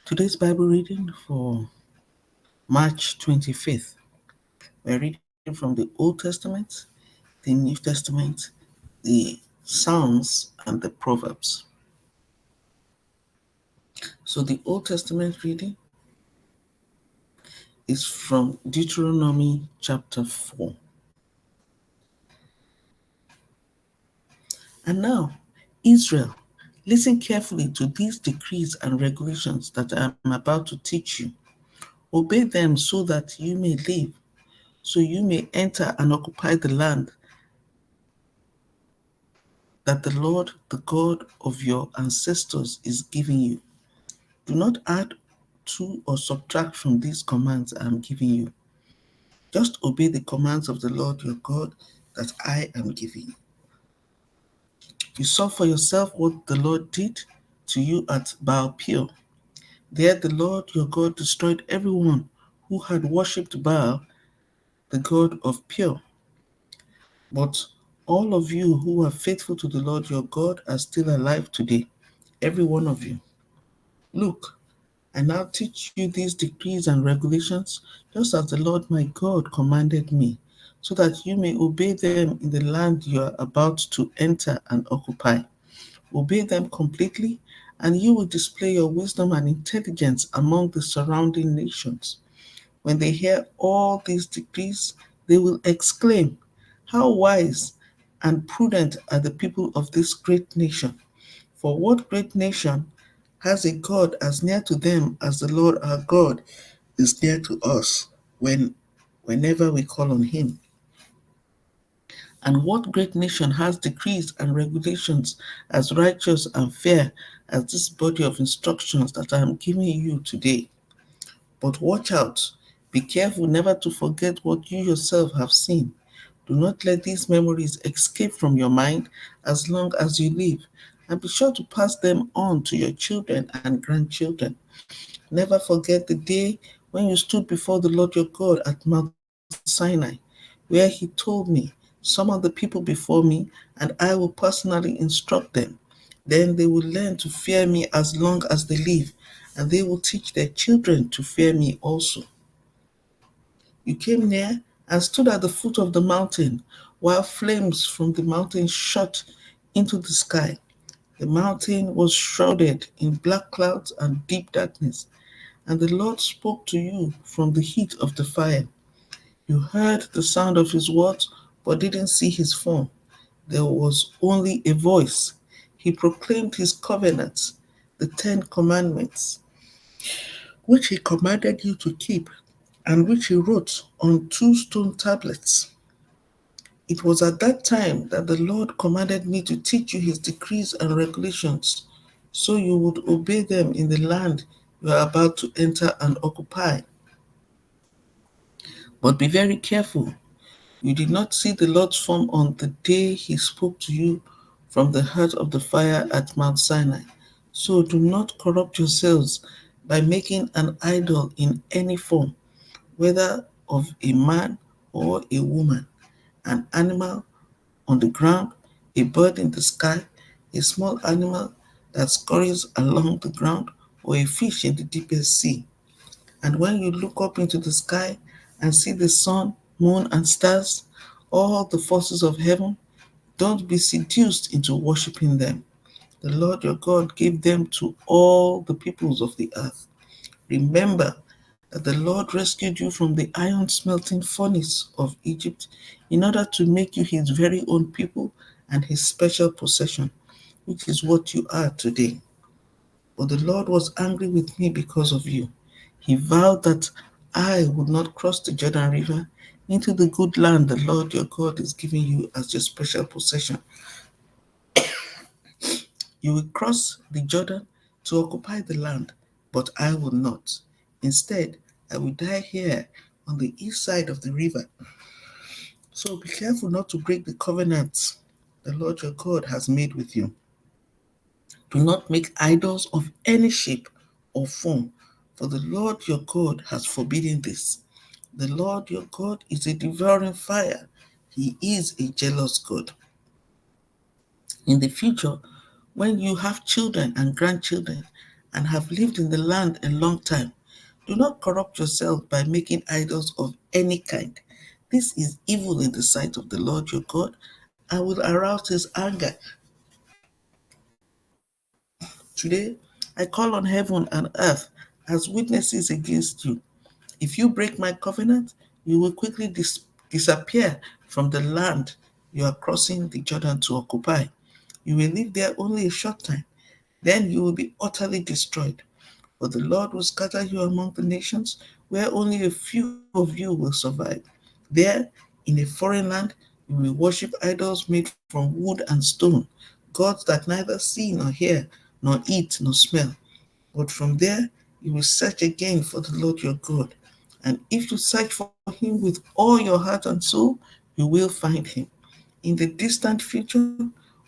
Today's Bible reading for March 25th. We're reading from the Old Testament, the New Testament, the Psalms, and the Proverbs. So the Old Testament reading is from Deuteronomy chapter 4. And now, Israel, listen carefully to these decrees and regulations that I am about to teach you. Obey them so that you may live, so you may enter and occupy the land that the Lord, the God of your ancestors, is giving you. Do not add to or subtract from these commands I am giving you. Just obey the commands of the Lord your God that I am giving you. You saw for yourself what the Lord did to you at Baal Peor. There the Lord your God destroyed everyone who had worshipped Baal, the god of Peor. But all of you who are faithful to the Lord your God are still alive today, every one of you. Look, I now teach you these decrees and regulations, just as the Lord my God commanded me, so that you may obey them in the land you are about to enter and occupy. Obey them completely, and you will display your wisdom and intelligence among the surrounding nations. When they hear all these decrees, they will exclaim, "How wise and prudent are the people of this great nation!" For what great nation has a God as near to them as the Lord our God is near to us whenever we call on him? And what great nation has decrees and regulations as righteous and fair as this body of instructions that I am giving you today? But watch out, be careful never to forget what you yourself have seen. Do not let these memories escape from your mind as long as you live, and be sure to pass them on to your children and grandchildren. Never forget the day when you stood before the Lord your God at Mount Sinai, where he told me, "Summon the people before me, and I will personally instruct them. Then they will learn to fear me as long as they live, and they will teach their children to fear me also." You came near and stood at the foot of the mountain, while flames from the mountain shot into the sky. The mountain was shrouded in black clouds and deep darkness, and the Lord spoke to you from the heat of the fire. You heard the sound of his words, but didn't see his form. There was only a voice. He proclaimed his covenants, the 10 Commandments, which he commanded you to keep, and which he wrote on 2 stone tablets. It was at that time that the Lord commanded me to teach you his decrees and regulations, so you would obey them in the land you are about to enter and occupy. But be very careful. You did not see the Lord's form on the day he spoke to you from the heart of the fire at Mount Sinai. So do not corrupt yourselves by making an idol in any form, whether of a man or a woman, an animal on the ground, a bird in the sky, a small animal that scurries along the ground, or a fish in the deepest sea. And when you look up into the sky and see the sun, moon, and stars, all the forces of heaven, don't be seduced into worshiping them. The Lord your God gave them to all the peoples of the earth. Remember that the Lord rescued you from the iron smelting furnace of Egypt in order to make you his very own people and his special possession, which is what you are today. But the Lord was angry with me because of you. He vowed that I would not cross the Jordan River into the good land the Lord your God is giving you as your special possession. You will cross the Jordan to occupy the land, but I will not. Instead, I will die here on the east side of the river. So be careful not to break the covenants the Lord your God has made with you. Do not make idols of any shape or form, for the Lord your God has forbidden this. The Lord your God is a devouring fire. He is a jealous God. In the future, when you have children and grandchildren, and have lived in the land a long time. Do not corrupt yourself by making idols of any kind. This is evil in the sight of the Lord your God and will arouse his anger. Today, I call on heaven and earth as witnesses against you. If you break my covenant, you will quickly disappear from the land you are crossing the Jordan to occupy. You will live there only a short time. Then you will be utterly destroyed. For the Lord will scatter you among the nations, where only a few of you will survive. There, in a foreign land, you will worship idols made from wood and stone, gods that neither see nor hear, nor eat nor smell. But from there, you will search again for the Lord your God. And if you search for him with all your heart and soul, you will find him. In the distant future,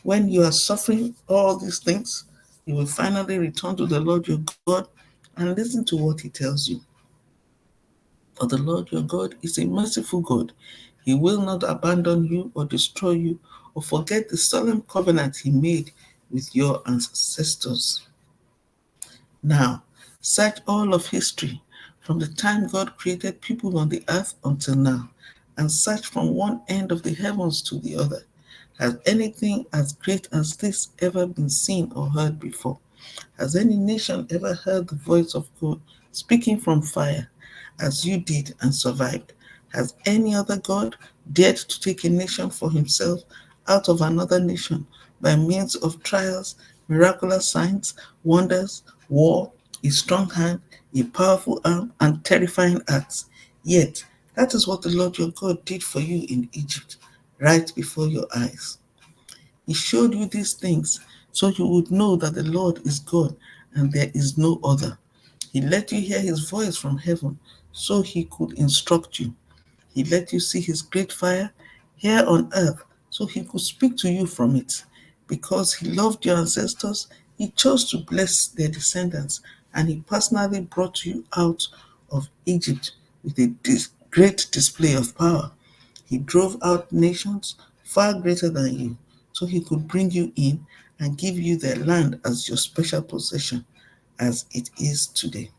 when you are suffering all these things, you will finally return to the Lord your God and listen to what he tells you. For the Lord your God is a merciful God. He will not abandon you or destroy you or forget the solemn covenant he made with your ancestors. Now, search all of history, from the time God created people on the earth until now, and search from one end of the heavens to the other. Has anything as great as this ever been seen or heard before? Has any nation ever heard the voice of God speaking from fire, as you did and survived? Has any other God dared to take a nation for himself out of another nation by means of trials, miraculous signs, wonders, war, a strong hand, a powerful arm, and terrifying acts? Yet, that is what the Lord your God did for you in Egypt, right before your eyes. He showed you these things so you would know that the Lord is God and there is no other. He let you hear his voice from heaven so he could instruct you. He let you see his great fire here on earth so he could speak to you from it. Because he loved your ancestors, he chose to bless their descendants and he personally brought you out of Egypt with a great display of power. He drove out nations far greater than you so he could bring you in and give you their land as your special possession, as it is today.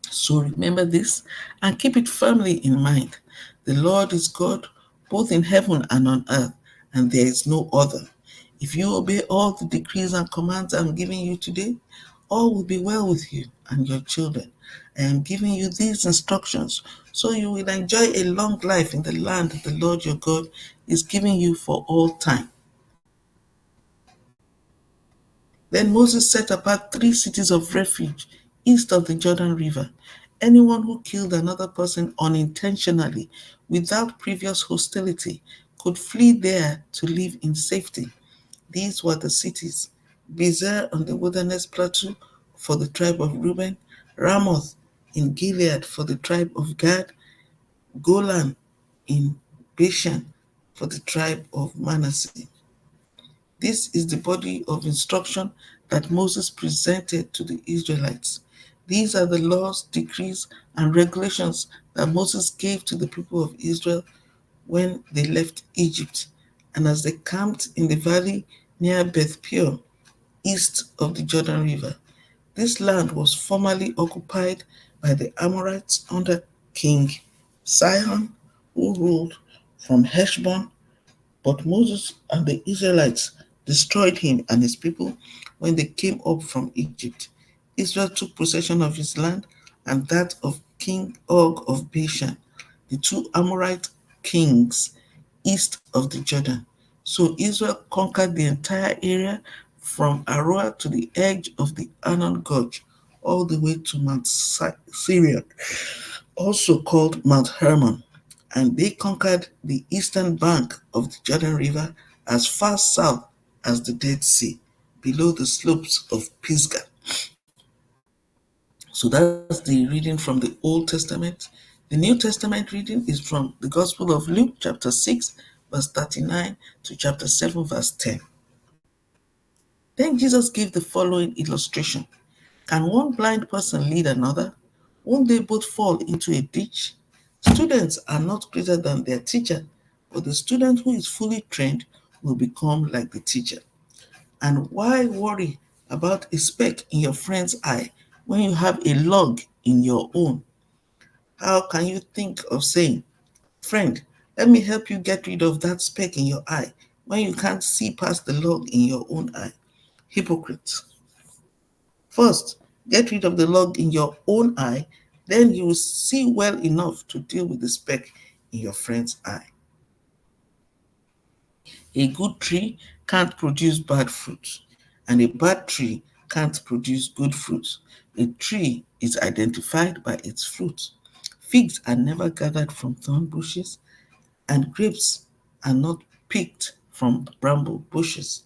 So remember this and keep it firmly in mind. The Lord is God both in heaven and on earth, and there is no other. If you obey all the decrees and commands I'm giving you today, all will be well with you and your children. I am giving you these instructions so you will enjoy a long life in the land the Lord your God is giving you for all time. Then Moses set apart 3 cities of refuge east of the Jordan River. Anyone who killed another person unintentionally without previous hostility could flee there to live in safety. These were the cities: Bezer on the wilderness plateau for the tribe of Reuben, Ramoth in Gilead for the tribe of Gad, Golan in Bashan for the tribe of Manasseh. This is the body of instruction that Moses presented to the Israelites. These are the laws, decrees, and regulations that Moses gave to the people of Israel when they left Egypt and as they camped in the valley near Beth Peor, east of the Jordan River. This land was formerly occupied by the Amorites under King Sihon, who ruled from Heshbon, but Moses and the Israelites destroyed him and his people when they came up from Egypt. Israel took possession of his land and that of King Og of Bashan, the two Amorite kings east of the Jordan. So Israel conquered the entire area from Aroer to the edge of the Arnon Gorge, all the way to Mount Syrian, also called Mount Hermon, and they conquered the eastern bank of the Jordan River as far south as the Dead Sea, below the slopes of Pisgah. So that's the reading from the Old Testament. The New Testament reading is from the Gospel of Luke, chapter 6, verse 39 to chapter 7, verse 10. Then Jesus gave the following illustration: Can one blind person lead another? Won't they both fall into a ditch? Students are not greater than their teacher, but the student who is fully trained will become like the teacher. And why worry about a speck in your friend's eye when you have a log in your own? How can you think of saying, friend, let me help you get rid of that speck in your eye when you can't see past the log in your own eye? Hypocrite. First, get rid of the log in your own eye, then you will see well enough to deal with the speck in your friend's eye. A good tree can't produce bad fruit, and a bad tree can't produce good fruit. A tree is identified by its fruit. Figs are never gathered from thorn bushes, and grapes are not picked from bramble bushes.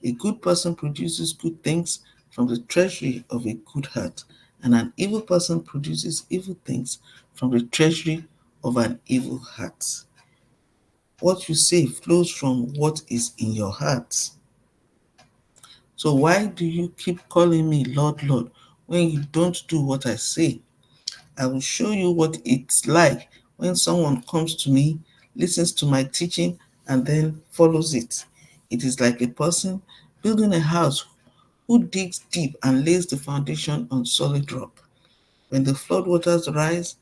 A good person produces good things from the treasury of a good heart, and an evil person produces evil things from the treasury of an evil heart. What you say flows from what is in your heart. So why do you keep calling me Lord, Lord, when you don't do what I say? I will show you what it's like when someone comes to me, listens to my teaching, and then follows it. It is like a person building a house who digs deep and lays the foundation on solid rock. When the floodwaters rise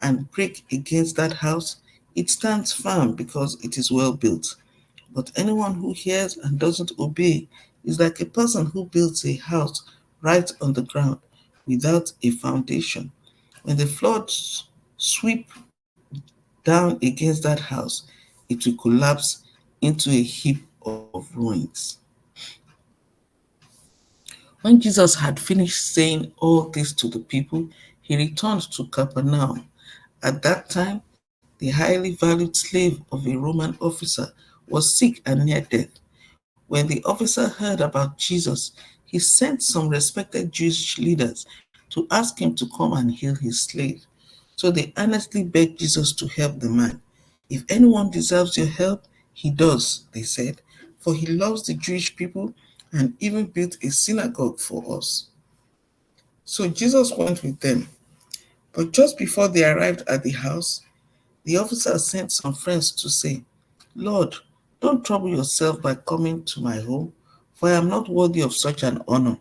and break against that house, it stands firm because it is well built. But anyone who hears and doesn't obey is like a person who builds a house right on the ground without a foundation. When the floods sweep down against that house, it will collapse into a heap of ruins. When Jesus had finished saying all this to the people, he returned to Capernaum. At that time, the highly valued slave of a Roman officer was sick and near death. When the officer heard about Jesus, he sent some respected Jewish leaders to ask him to come and heal his slave. So they earnestly begged Jesus to help the man. If anyone deserves your help, he does, they said, for he loves the Jewish people and even built a synagogue for us. So Jesus went with them. But just before they arrived at the house, the officer sent some friends to say, Lord, don't trouble yourself by coming to my home, for I am not worthy of such an honor.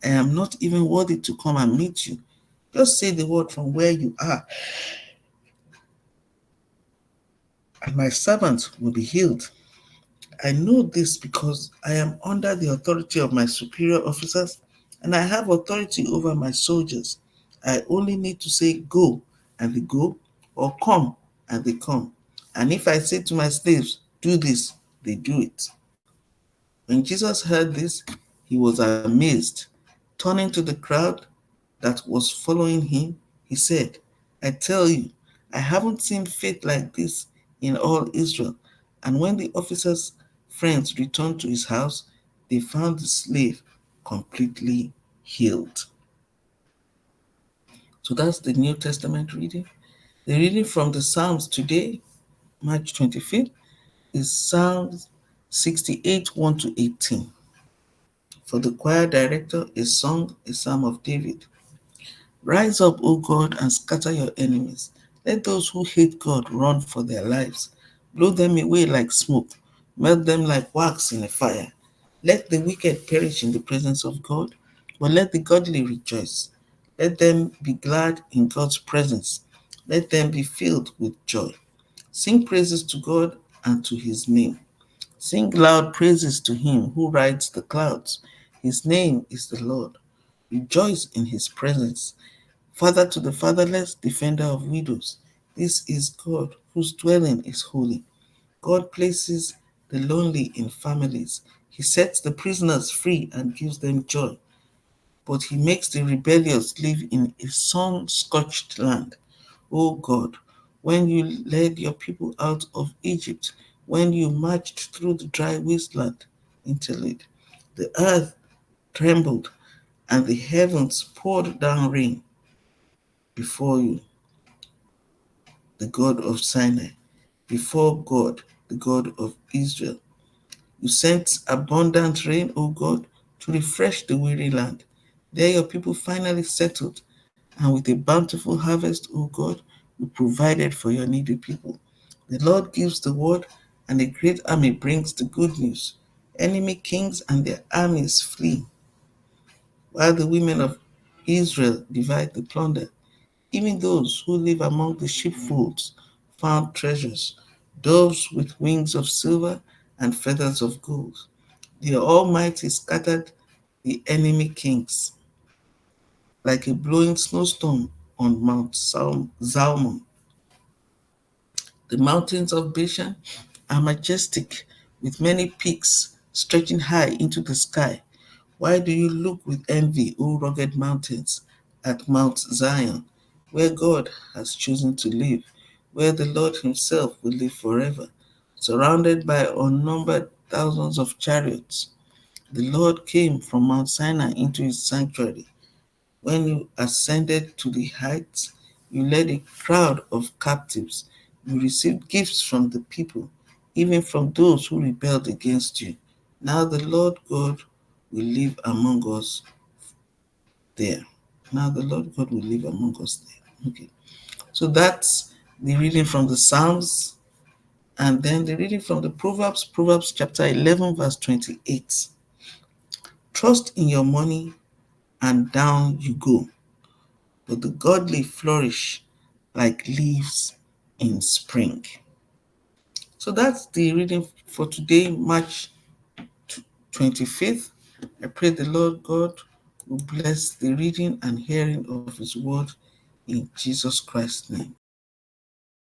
I am not even worthy to come and meet you. Just say the word from where you are, and my servant will be healed. I know this because I am under the authority of my superior officers, and I have authority over my soldiers. I only need to say, go, and they go, or come, and they come. And if I say to my slaves, do this, they do it. When Jesus heard this, he was amazed. Turning to the crowd that was following him, he said, I tell you, I haven't seen faith like this in all Israel. And when the officer's friends returned to his house, they found the slave completely healed. So that's the New Testament reading. The reading from the Psalms today, March 25th, is Psalms 68, 1 to 18. For the choir director, a song, a psalm of David. Rise up, O God, and scatter your enemies. Let those who hate God run for their lives. Blow them away like smoke. Melt them like wax in a fire. Let the wicked perish in the presence of God, but let the godly rejoice. Let them be glad in God's presence. Let them be filled with joy. Sing praises to God and to his name. Sing loud praises to him who rides the clouds. His name is the Lord. Rejoice in his presence. Father to the fatherless, defender of widows. This is God whose dwelling is holy. God places the lonely in families. He sets the prisoners free and gives them joy. But he makes the rebellious live in a sun-scorched land. O God, when you led your people out of Egypt, when you marched through the dry wasteland until the earth trembled and the heavens poured down rain before you, the God of Sinai, before God, the God of Israel. You sent abundant rain, O God, to refresh the weary land. There your people finally settled, and with a bountiful harvest, O God, you provided for your needy people. The Lord gives the word, and a great army brings the good news. Enemy kings and their armies flee, while the women of Israel divide the plunder. Even those who live among the sheepfolds found treasures, doves with wings of silver and feathers of gold. The Almighty scattered the enemy kings like a blowing snowstorm on Mount Zalmon. The mountains of Bashan are majestic, with many peaks stretching high into the sky. Why do you look with envy, O rugged mountains, at Mount Zion, where God has chosen to live, where the Lord himself will live forever, surrounded by unnumbered thousands of chariots? The Lord came from Mount Sinai into his sanctuary. When you ascended to the heights, you led a crowd of captives. You received gifts from the people, even from those who rebelled against you. Now the Lord God will live among us there. Now the Lord God will live among us there. Okay. So that's the reading from the Psalms. And then the reading from the Proverbs, Proverbs chapter 11, verse 28. Trust in your money and down you go, but the godly flourish like leaves in spring. So that's the reading for today, March 25th. I pray the Lord God will bless the reading and hearing of his word in Jesus Christ's name.